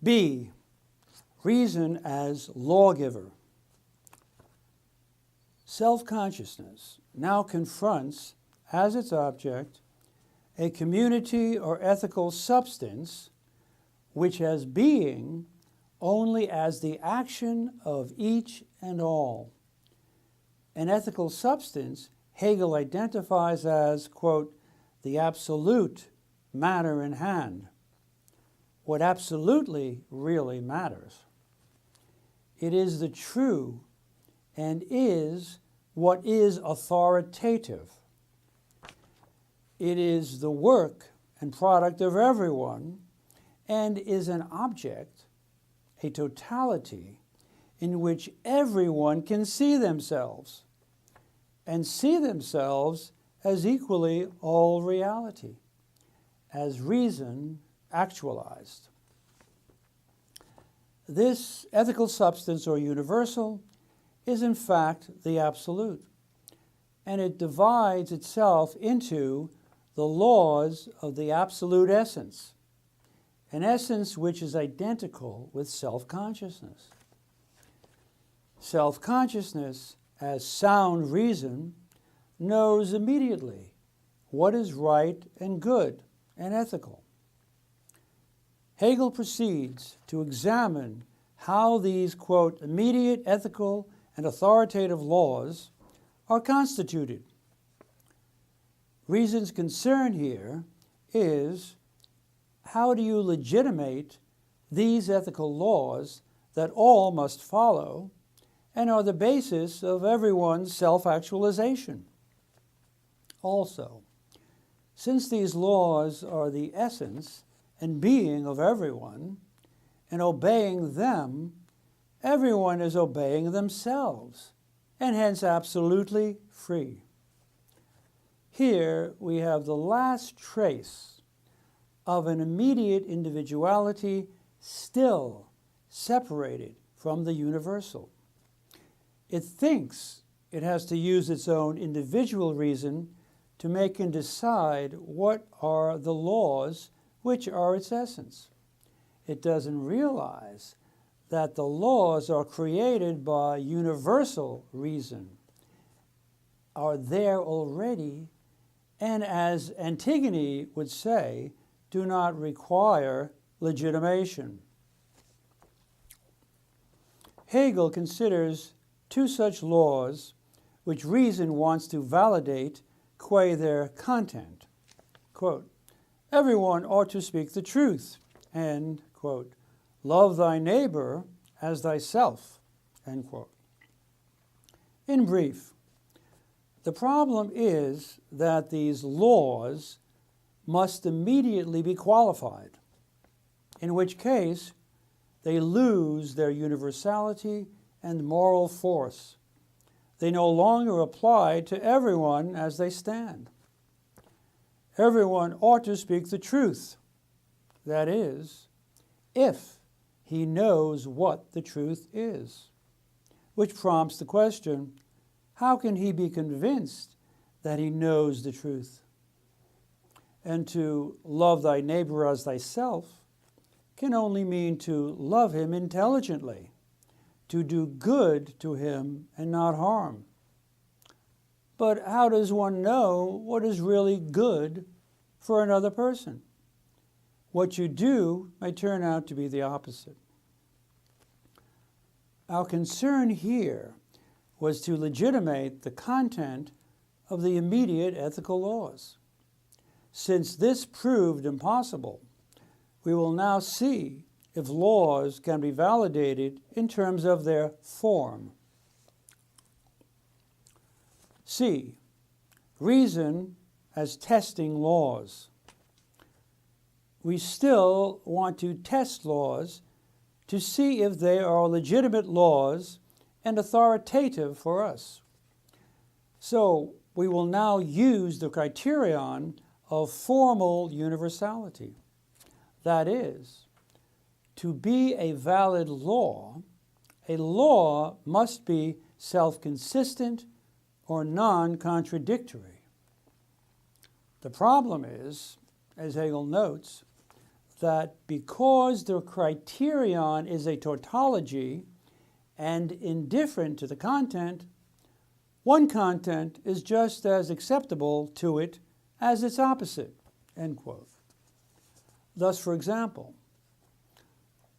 B, reason as lawgiver. Self-consciousness now confronts as its object a community or ethical substance which has being only as the action of each and all. An ethical substance Hegel identifies as, quote, the absolute matter in hand, what absolutely really matters. It is the true and is what is authoritative. It is the work and product of everyone and is an object, a totality, in which everyone can see themselves and see themselves as equally all reality, as reason actualized. This ethical substance or universal is in fact the absolute, and it divides itself into the laws of the absolute essence, an essence which is identical with self-consciousness. Self-consciousness, as sound reason, knows immediately what is right and good and ethical. Hegel proceeds to examine how these, quote, immediate ethical and authoritative laws are constituted. Reason's concern here is, how do you legitimate these ethical laws that all must follow and are the basis of everyone's self-actualization? Also, since these laws are the essence and being of everyone, and obeying them, everyone is obeying themselves, and hence absolutely free. Here we have the last trace of an immediate individuality still separated from the universal. It thinks it has to use its own individual reason to make and decide what are the laws which are its essence. It doesn't realize that the laws are created by universal reason, are there already, and as Antigone would say, do not require legitimation. Hegel considers two such laws which reason wants to validate qua their content. Quote, everyone ought to speak the truth, and, quote, love thy neighbor as thyself, end quote. In brief, the problem is that these laws must immediately be qualified, in which case they lose their universality and moral force. They no longer apply to everyone as they stand. Everyone ought to speak the truth, that is, if he knows what the truth is, which prompts the question, how can he be convinced that he knows the truth? And to love thy neighbor as thyself can only mean to love him intelligently, to do good to him and not harm. But how does one know what is really good for another person? What you do may turn out to be the opposite. Our concern here was to legitimate the content of the immediate ethical laws. Since this proved impossible, we will now see if laws can be validated in terms of their form. C, reason as testing laws. We still want to test laws to see if they are legitimate laws and authoritative for us. So we will now use the criterion of formal universality. That is, to be a valid law, a law must be self-consistent or non-contradictory. The problem is, as Hegel notes, that because the criterion is a tautology and indifferent to the content, one content is just as acceptable to it as its opposite, end quote. Thus, for example,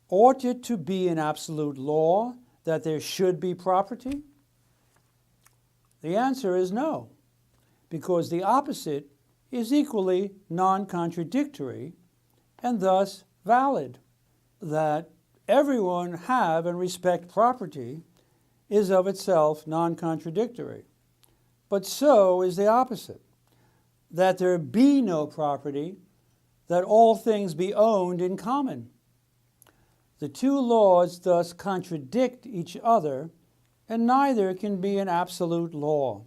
ought it to be an absolute law that there should be property? The answer is no, because the opposite is equally non-contradictory and thus valid. That everyone have and respect property is of itself non-contradictory. But so is the opposite, that there be no property, that all things be owned in common. The two laws thus contradict each other, and neither can be an absolute law.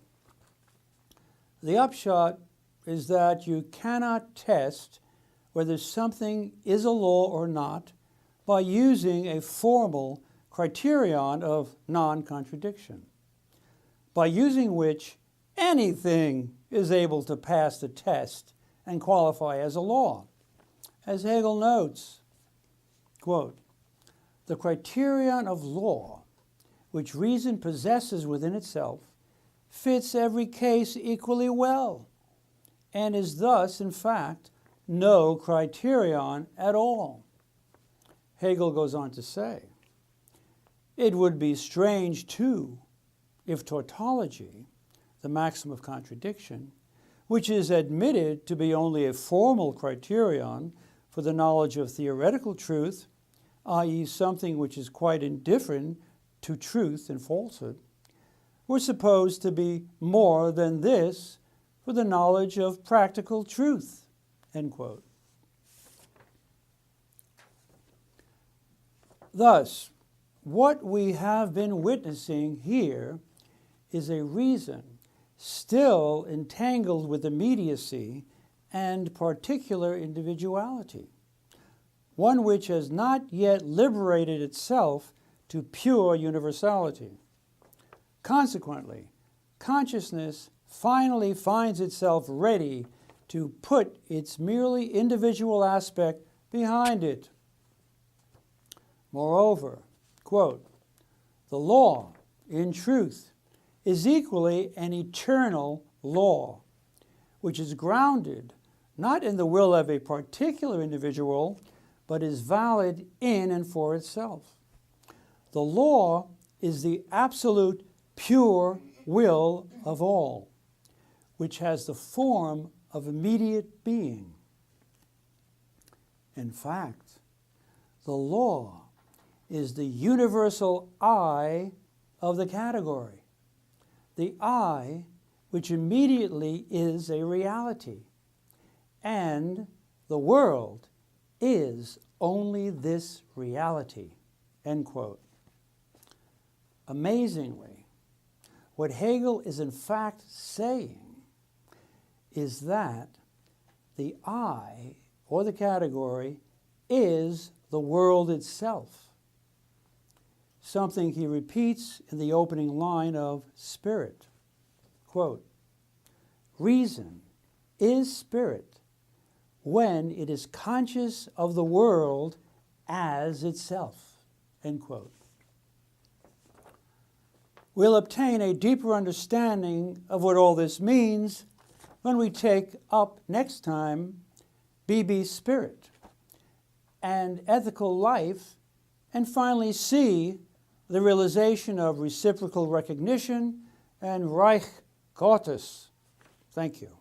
The upshot is that you cannot test whether something is a law or not by using a formal criterion of non-contradiction, by using which anything is able to pass the test and qualify as a law. As Hegel notes, quote, "The criterion of law, which reason possesses within itself, fits every case equally well, and is thus, in fact, no criterion at all." Hegel goes on to say, "It would be strange, too, if tautology, the maxim of contradiction, which is admitted to be only a formal criterion for the knowledge of theoretical truth, i.e. something which is quite indifferent to truth and falsehood, were supposed to be more than this for the knowledge of practical truth," end quote. Thus, what we have been witnessing here is a reason still entangled with immediacy and particular individuality, one which has not yet liberated itself to pure universality. Consequently, consciousness finally finds itself ready to put its merely individual aspect behind it. Moreover, quote, "The law, in truth, is equally an eternal law, which is grounded not in the will of a particular individual, but is valid in and for itself. The law is the absolute pure will of all, which has the form of immediate being. In fact, the law is the universal I of the category, the I which immediately is a reality, and the world is only this reality," end quote. Amazingly, what Hegel is in fact saying is that the I, or the category, is the world itself, something he repeats in the opening line of Spirit. Quote, "Reason is spirit when it is conscious of the world as itself," end quote. We'll obtain a deeper understanding of what all this means when we take up next time B.B. Spirit and ethical life, and finally see the realization of reciprocal recognition and Reich Gottes. Thank you.